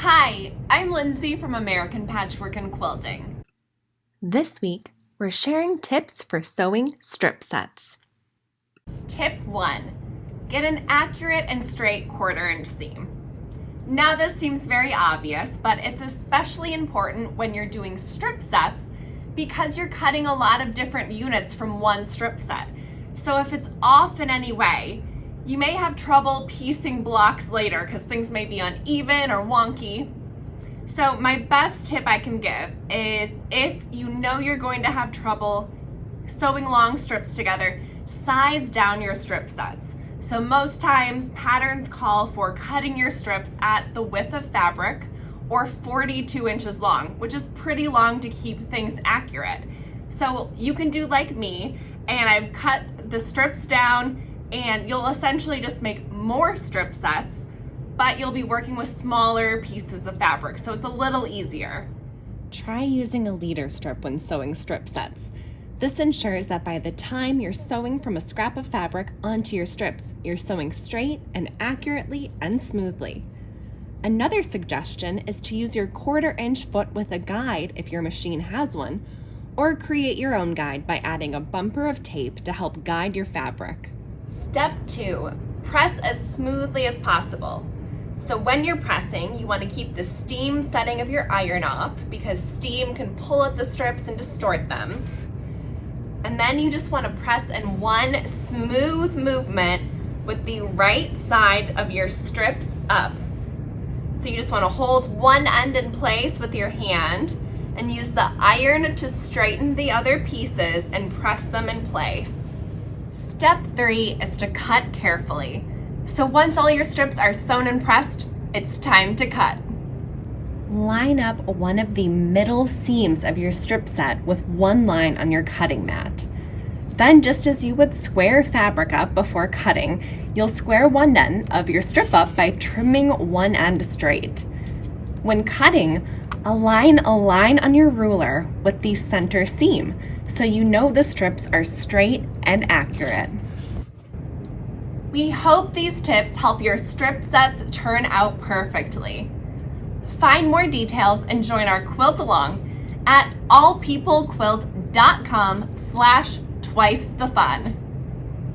Hi, I'm Lindsay from American Patchwork Quilting. This week, we're sharing tips for sewing strip sets. Tip 1. Get an accurate and straight 1/4 inch seam. Now this seems very obvious, but it's especially important when you're doing strip sets because you're cutting a lot of different units from one strip set. So if it's off in any way, you may have trouble piecing blocks later because things may be uneven or wonky. So my best tip I can give is if you know you're going to have trouble sewing long strips together, size down your strip sets. So most times patterns call for cutting your strips at the width of fabric or 42 inches long, which is pretty long to keep things accurate. So you can do like me, and I've cut the strips down, and you'll essentially just make more strip sets, but you'll be working with smaller pieces of fabric, so it's a little easier. Try using a leader strip when sewing strip sets. This ensures that by the time you're sewing from a scrap of fabric onto your strips, you're sewing straight and accurately and smoothly. Another suggestion is to use your 1/4 inch foot with a guide if your machine has one, or create your own guide by adding a bumper of tape to help guide your fabric. Step 2, press as smoothly as possible. So when you're pressing, you want to keep the steam setting of your iron off because steam can pull at the strips and distort them. And then you just want to press in one smooth movement with the right side of your strips up. So you just want to hold one end in place with your hand and use the iron to straighten the other pieces and press them in place. Step 3 is to cut carefully. So once all your strips are sewn and pressed, it's time to cut. Line up one of the middle seams of your strip set with one line on your cutting mat. Then, just as you would square fabric up before cutting, you'll square one end of your strip up by trimming one end straight. When cutting, align a line on your ruler with the center seam so you know the strips are straight and accurate. We hope these tips help your strip sets turn out perfectly. Find more details and join our Quilt-Along at allpeoplequilt.com/twice the fun.